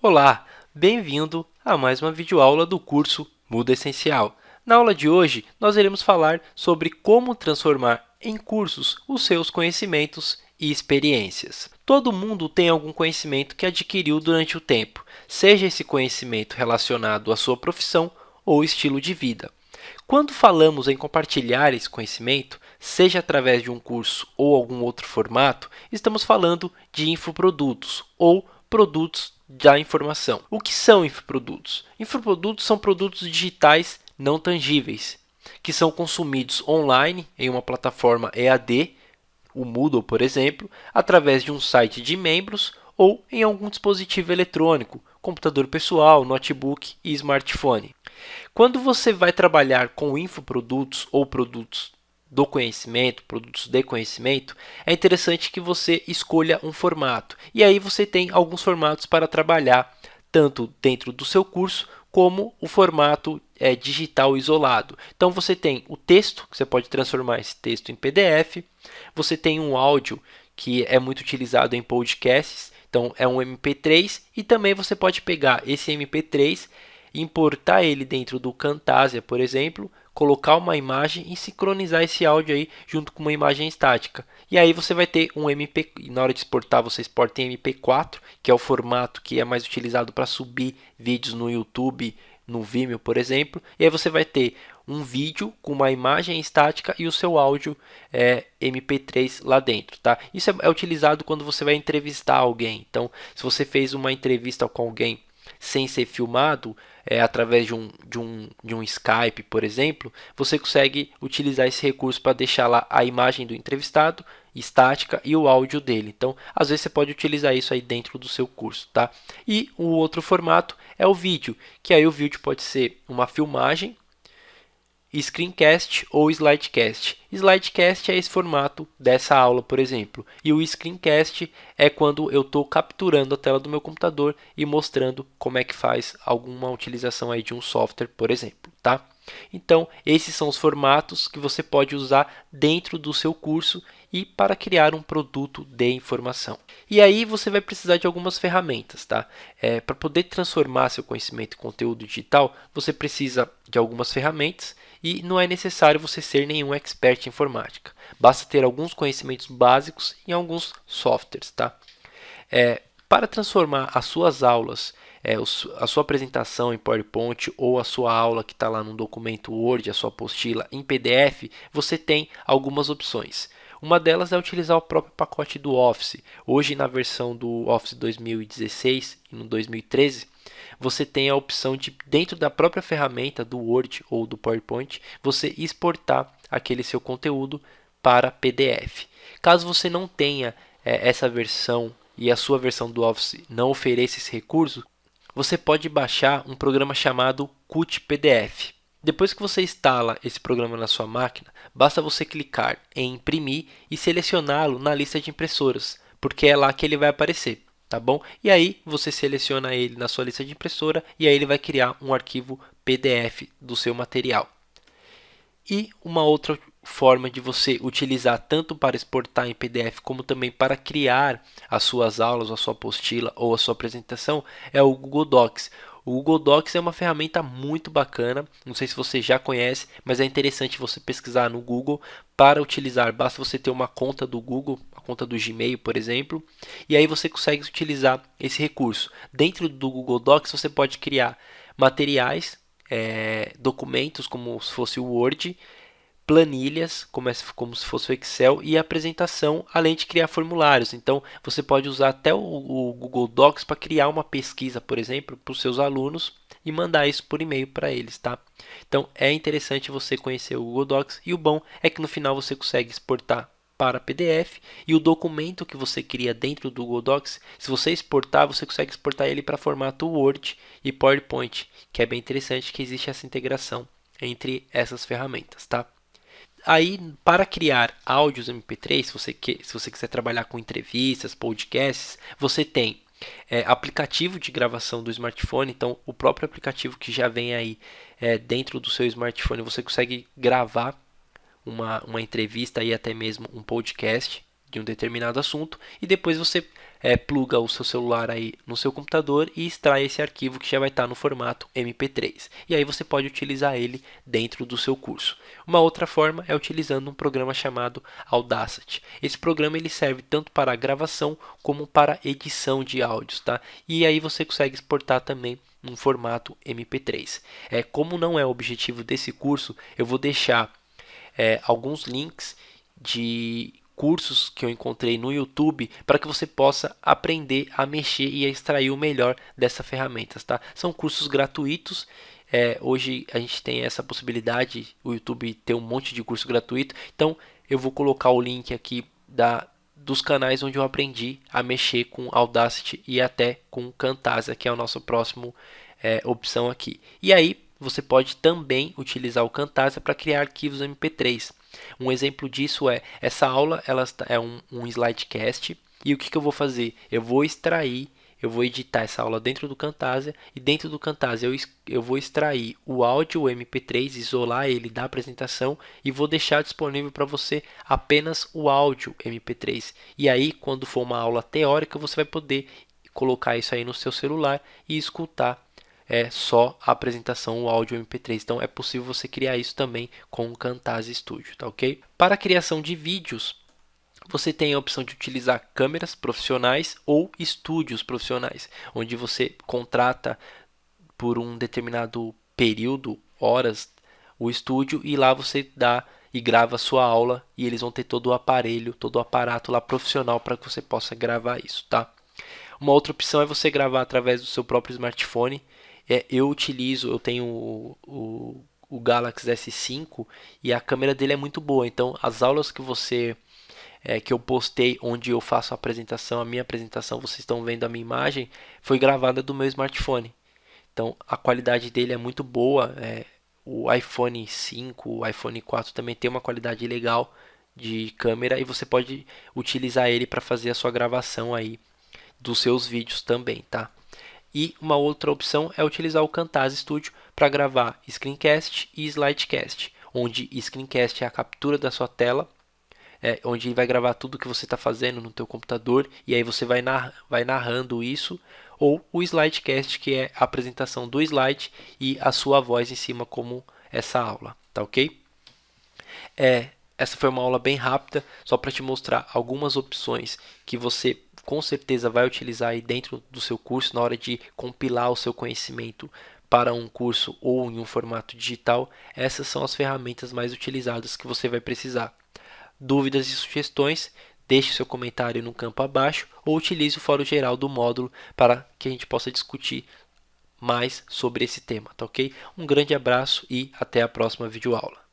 Olá, bem-vindo a mais uma videoaula do curso Muda Essencial. Na aula de hoje, nós iremos falar sobre como transformar em cursos os seus conhecimentos e experiências. Todo mundo tem algum conhecimento que adquiriu durante o tempo, seja esse conhecimento relacionado à sua profissão ou estilo de vida. Quando falamos em compartilhar esse conhecimento, seja através de um curso ou algum outro formato, estamos falando de infoprodutos ou produtos da informação. O que são infoprodutos? Infoprodutos são produtos digitais não tangíveis, que são consumidos online em uma plataforma EAD, o Moodle, por exemplo, através de um site de membros ou em algum dispositivo eletrônico, computador pessoal, notebook e smartphone. Quando você vai trabalhar com infoprodutos ou produtos do conhecimento, produtos de conhecimento, é interessante que você escolha um formato. E aí você tem alguns formatos para trabalhar, tanto dentro do seu curso, como o formato digital isolado. Então você tem o texto, que você pode transformar esse texto em PDF, você tem um áudio, que é muito utilizado em podcasts, então é um MP3, e também você pode pegar esse MP3, importar ele dentro do Camtasia, por exemplo, colocar uma imagem e sincronizar esse áudio aí junto com uma imagem estática. E aí você vai ter um MP, na hora de exportar, você exporta em MP4, que é o formato que é mais utilizado para subir vídeos no YouTube, no Vimeo, por exemplo. E aí você vai ter um vídeo com uma imagem estática e o seu áudio MP3 lá dentro, tá? Isso é utilizado quando você vai entrevistar alguém. Então, se você fez uma entrevista com alguém sem ser filmado, através de um Skype, por exemplo, você consegue utilizar esse recurso para deixar lá a imagem do entrevistado estática e o áudio dele. Então, às vezes você pode utilizar isso aí dentro do seu curso, tá? E o outro formato é o vídeo, que aí o vídeo pode ser uma filmagem, screencast ou slidecast. Slidecast é esse formato dessa aula, por exemplo, e o screencast é quando eu estou capturando a tela do meu computador e mostrando como é que faz alguma utilização aí de um software, por exemplo, tá? Então, esses são os formatos que você pode usar dentro do seu curso e para criar um produto de informação. E aí você vai precisar de algumas ferramentas, tá? Para poder transformar seu conhecimento em conteúdo digital, você precisa de algumas ferramentas e não é necessário você ser nenhum expert em informática. Basta ter alguns conhecimentos básicos em alguns softwares, tá? Para transformar as suas aulas, a sua apresentação em PowerPoint ou a sua aula que está lá no documento Word, a sua apostila em PDF, você tem algumas opções. Uma delas é utilizar o próprio pacote do Office. Hoje, na versão do Office 2016 e no 2013, você tem a opção de, dentro da própria ferramenta do Word ou do PowerPoint, você exportar aquele seu conteúdo para PDF. Caso você não tenha essa versão e a sua versão do Office não ofereça esse recurso, você pode baixar um programa chamado Qt PDF. Depois que você instala esse programa na sua máquina, basta você clicar em imprimir e selecioná-lo na lista de impressoras, porque é lá que ele vai aparecer, tá bom? E aí você seleciona ele na sua lista de impressora e aí ele vai criar um arquivo PDF do seu material. E uma outra forma de você utilizar tanto para exportar em PDF como também para criar as suas aulas, a sua apostila ou a sua apresentação é o Google Docs. O Google Docs é uma ferramenta muito bacana, não sei se você já conhece, mas é interessante você pesquisar no Google para utilizar. Basta você ter uma conta do Google, a conta do Gmail, por exemplo, e aí você consegue utilizar esse recurso. Dentro do Google Docs você pode criar materiais, documentos como se fosse o Word, planilhas, como se fosse o Excel, e apresentação, além de criar formulários. Então, você pode usar até o Google Docs para criar uma pesquisa, por exemplo, para os seus alunos e mandar isso por e-mail para eles, tá? Então, é interessante você conhecer o Google Docs e o bom é que no final você consegue exportar para PDF e o documento que você cria dentro do Google Docs, se você exportar, você consegue exportar ele para formato Word e PowerPoint, que é bem interessante que existe essa integração entre essas ferramentas, tá? Aí, para criar áudios MP3, se você quiser trabalhar com entrevistas, podcasts, você tem aplicativo de gravação do smartphone. Então, o próprio aplicativo que já vem aí dentro do seu smartphone, você consegue gravar uma entrevista e até mesmo um podcast de um determinado assunto. E depois você pluga o seu celular aí no seu computador e extrai esse arquivo que já vai estar no formato MP3. E aí você pode utilizar ele dentro do seu curso. Uma outra forma é utilizando um programa chamado Audacity. Esse programa ele serve tanto para gravação como para edição de áudios, tá? E aí você consegue exportar também no formato MP3. Como não é o objetivo desse curso, eu vou deixar alguns links de cursos que eu encontrei no YouTube para que você possa aprender a mexer e a extrair o melhor dessas ferramentas, tá? São cursos gratuitos. Hoje a gente tem essa possibilidade, o YouTube tem um monte de curso gratuito, então eu vou colocar o link aqui dos canais onde eu aprendi a mexer com Audacity e até com Camtasia, que é a nossa próxima opção aqui. E aí você pode também utilizar o Camtasia para criar arquivos MP3. Um exemplo disso essa aula ela é um slidecast, e o que eu vou fazer? Eu vou editar essa aula dentro do Camtasia, e dentro do Camtasia eu vou extrair o áudio MP3, isolar ele da apresentação e vou deixar disponível para você apenas o áudio MP3. E aí, quando for uma aula teórica, você vai poder colocar isso aí no seu celular e escutar só a apresentação, o áudio MP3. Então é possível você criar isso também com o Camtasia Studio, tá ok? Para a criação de vídeos, você tem a opção de utilizar câmeras profissionais ou estúdios profissionais, onde você contrata por um determinado período, horas, o estúdio, e lá você dá e grava a sua aula, e eles vão ter todo o aparelho, todo o aparato lá profissional para que você possa gravar isso, tá? Uma outra opção é você gravar através do seu próprio smartphone. Eu tenho o Galaxy S5 e a câmera dele é muito boa. Então, as aulas que eu postei, onde eu faço a minha apresentação, vocês estão vendo a minha imagem, foi gravada do meu smartphone. Então, a qualidade dele é muito boa. O iPhone 5, o iPhone 4 também tem uma qualidade legal de câmera, e você pode utilizar ele para fazer a sua gravação aí dos seus vídeos também, tá? E uma outra opção é utilizar o Camtasia Studio para gravar screencast e slidecast, onde screencast é a captura da sua tela, onde ele vai gravar tudo que você está fazendo no teu computador, e aí você vai narrando isso, ou o slidecast, que é a apresentação do slide e a sua voz em cima, como essa aula, tá ok? Essa foi uma aula bem rápida, só para te mostrar algumas opções que você com certeza vai utilizar aí dentro do seu curso, na hora de compilar o seu conhecimento para um curso ou em um formato digital. Essas são as ferramentas mais utilizadas que você vai precisar. Dúvidas e sugestões, deixe seu comentário no campo abaixo, ou utilize o fórum geral do módulo para que a gente possa discutir mais sobre esse tema, tá ok? Um grande abraço e até a próxima videoaula.